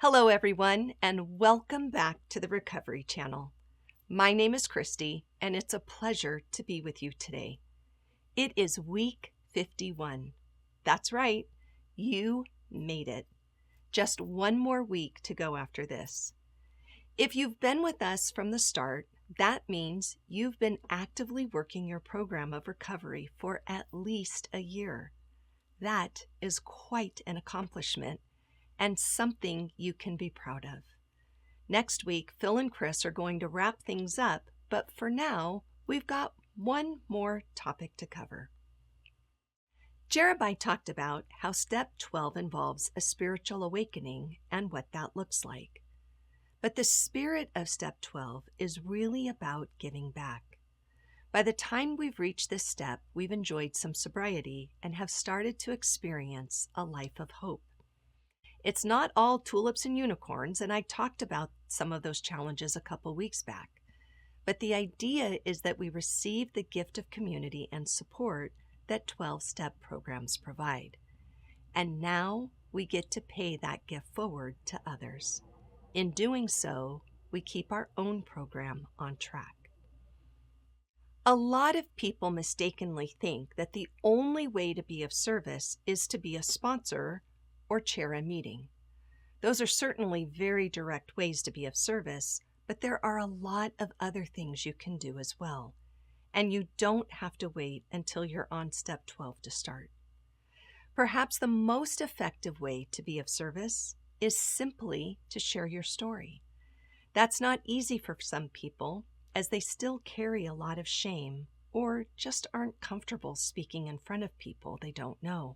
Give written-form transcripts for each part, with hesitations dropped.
Hello, everyone, and welcome back to the Recovery Channel. My name is Kristy, and it's a pleasure to be with you today. It is week 51. That's right, you made it. Just one more week to go after this. If you've been with us from the start, that means you've been actively working your program of recovery for at least a year. That is quite an accomplishment and something you can be proud of. Next week, Phil and Chris are going to wrap things up, but for now, we've got one more topic to cover. Jeremiah talked about how step 12 involves a spiritual awakening and what that looks like. But the spirit of step 12 is really about giving back. By the time we've reached this step, we've enjoyed some sobriety and have started to experience a life of hope. It's not all tulips and unicorns, and I talked about some of those challenges a couple weeks back. But the idea is that we receive the gift of community and support that 12-step programs provide. And now we get to pay that gift forward to others. In doing so, we keep our own program on track. A lot of people mistakenly think that the only way to be of service is to be a sponsor or chair a meeting. Those are certainly very direct ways to be of service, but there are a lot of other things you can do as well. And you don't have to wait until you're on step 12 to start. Perhaps the most effective way to be of service is simply to share your story. That's not easy for some people, as they still carry a lot of shame or just aren't comfortable speaking in front of people they don't know.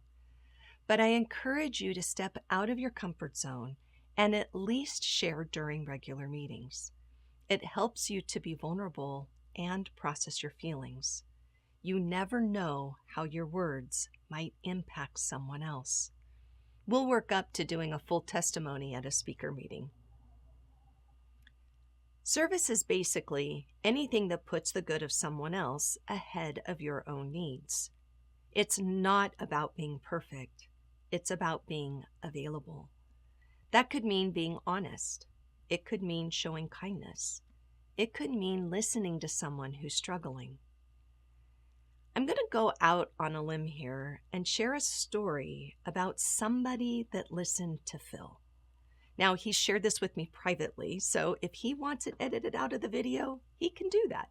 But I encourage you to step out of your comfort zone and at least share during regular meetings. It helps you to be vulnerable and process your feelings. You never know how your words might impact someone else. We'll work up to doing a full testimony at a speaker meeting. Service is basically anything that puts the good of someone else ahead of your own needs. It's not about being perfect. It's about being available. That could mean being honest. It could mean showing kindness. It could mean listening to someone who's struggling. I'm going to go out on a limb here and share a story about somebody that listened to Phil. Now, he shared this with me privately, so if he wants it edited out of the video, he can do that.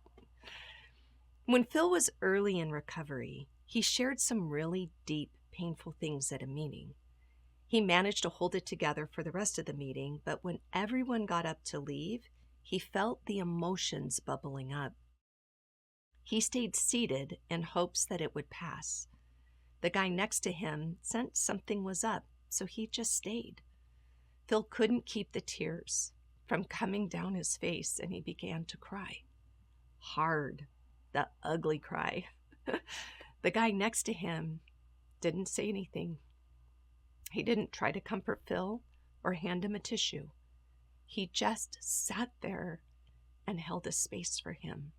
When Phil was early in recovery, he shared some really deep, painful things at a meeting. He managed to hold it together for the rest of the meeting, but when everyone got up to leave, he felt the emotions bubbling up. He stayed seated in hopes that it would pass. The guy next to him sensed something was up, so he just stayed. Phil couldn't keep the tears from coming down his face, and he began to cry. Hard, the ugly cry. The guy next to him didn't say anything. He didn't try to comfort Phil or hand him a tissue. He just sat there and held a space for him.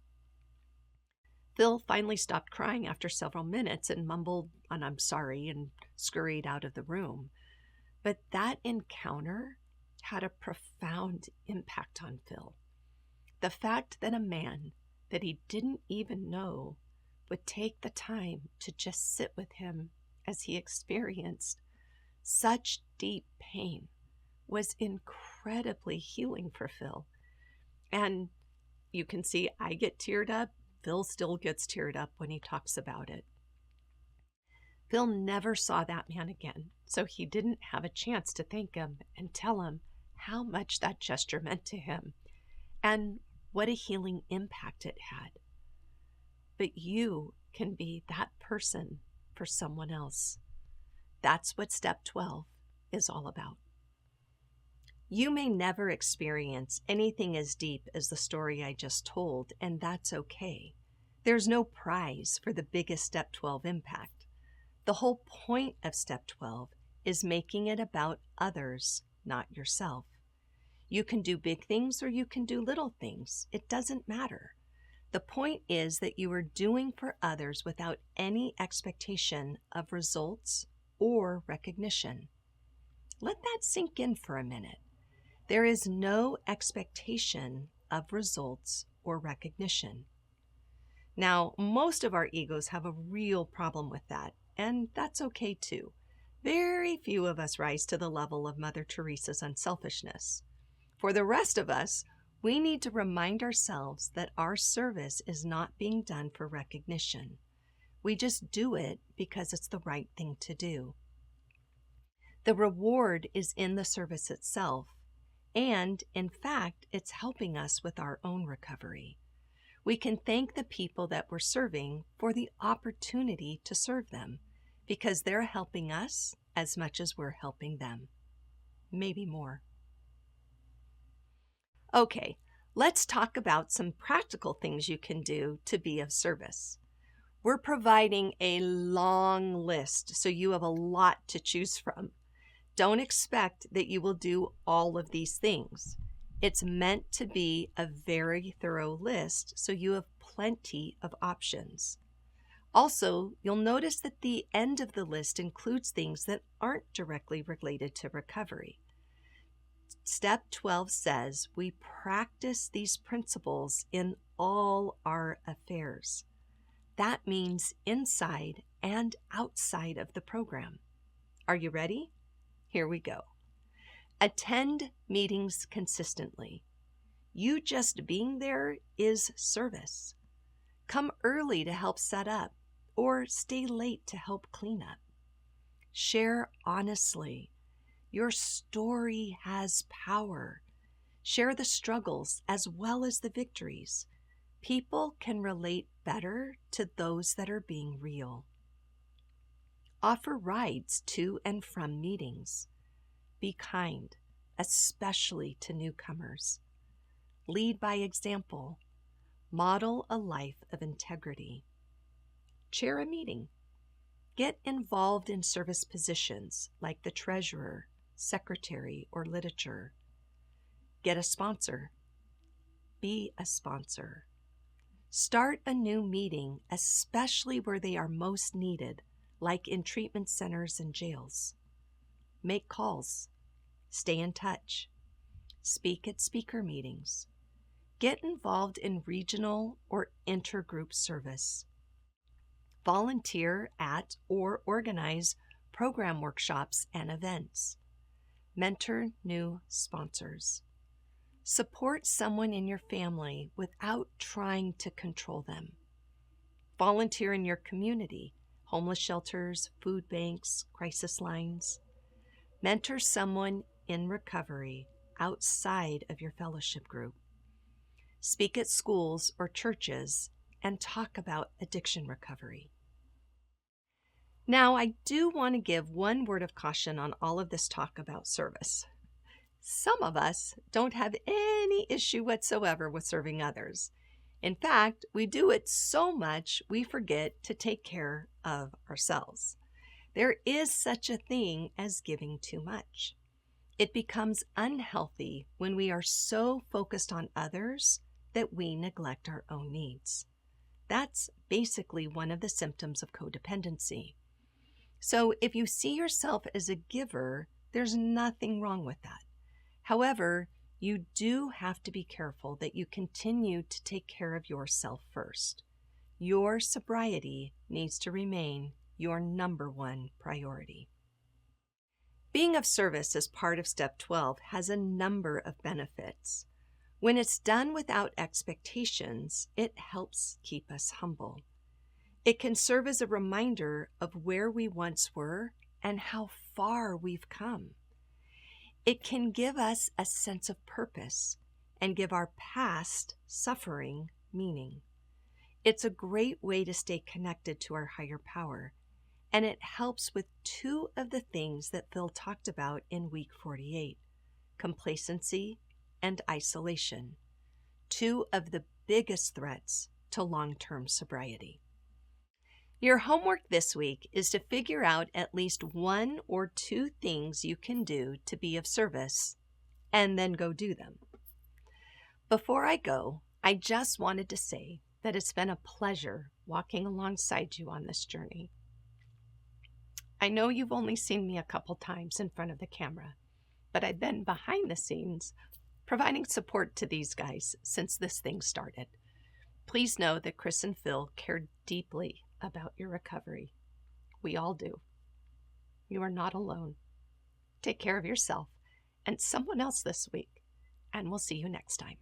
Phil finally stopped crying after several minutes and mumbled an "I'm sorry" and scurried out of the room. But that encounter had a profound impact on Phil. The fact that a man that he didn't even know would take the time to just sit with him as he experienced such deep pain was incredibly healing for Phil. And you can see I get teared up. Phil still gets teared up when he talks about it. Phil never saw that man again, so he didn't have a chance to thank him and tell him how much that gesture meant to him and what a healing impact it had. But you can be that person for someone else. That's what step 12 is all about. You may never experience anything as deep as the story I just told, and that's okay. There's no prize for the biggest step 12 impact. The whole point of step 12 is making it about others, not yourself. You can do big things or you can do little things. It doesn't matter. The point is that you are doing for others without any expectation of results or recognition. Let that sink in for a minute. There is no expectation of results or recognition. Now, most of our egos have a real problem with that, and that's okay too. Very few of us rise to the level of Mother Teresa's unselfishness. For the rest of us, we need to remind ourselves that our service is not being done for recognition. We just do it because it's the right thing to do. The reward is in the service itself, and in fact, it's helping us with our own recovery. We can thank the people that we're serving for the opportunity to serve them because they're helping us as much as we're helping them. Maybe more. Okay, let's talk about some practical things you can do to be of service. We're providing a long list, so you have a lot to choose from. Don't expect that you will do all of these things. It's meant to be a very thorough list, so you have plenty of options. Also, you'll notice that the end of the list includes things that aren't directly related to recovery. Step 12 says we practice these principles in all our affairs. That means inside and outside of the program. Are you ready? Here we go. Attend meetings consistently. You just being there is service. Come early to help set up or stay late to help clean up. Share honestly. Your story has power. Share the struggles as well as the victories. People can relate better to those that are being real. Offer rides to and from meetings. Be kind, especially to newcomers. Lead by example. Model a life of integrity. Chair a meeting. Get involved in service positions like the treasurer, secretary, or literature. Get a sponsor. Be a sponsor. Start a new meeting, especially where they are most needed, like in treatment centers and jails. Make calls. Stay in touch. Speak at speaker meetings. Get involved in regional or intergroup service. Volunteer at or organize program workshops and events. Mentor new sponsors. Support someone in your family without trying to control them. Volunteer in your community, homeless shelters, food banks, crisis lines. Mentor someone in recovery outside of your fellowship group. Speak at schools or churches and talk about addiction recovery. Now, I do want to give one word of caution on all of this talk about service. Some of us don't have any issue whatsoever with serving others. In fact, we do it so much we forget to take care of ourselves. There is such a thing as giving too much. It becomes unhealthy when we are so focused on others that we neglect our own needs. That's basically one of the symptoms of codependency. So if you see yourself as a giver, there's nothing wrong with that. However, you do have to be careful that you continue to take care of yourself first. Your sobriety needs to remain your number one priority. Being of service as part of Step 12 has a number of benefits. When it's done without expectations, it helps keep us humble. It can serve as a reminder of where we once were and how far we've come. It can give us a sense of purpose and give our past suffering meaning. It's a great way to stay connected to our higher power, and it helps with two of the things that Phil talked about in week 48, complacency and isolation, two of the biggest threats to long-term sobriety. Your homework this week is to figure out at least one or two things you can do to be of service, and then go do them. Before I go, I just wanted to say that it's been a pleasure walking alongside you on this journey. I know you've only seen me a couple times in front of the camera, but I've been behind the scenes providing support to these guys since this thing started. Please know that Chris and Phil care deeply about your recovery. We all do. You are not alone. Take care of yourself and someone else this week, and we'll see you next time.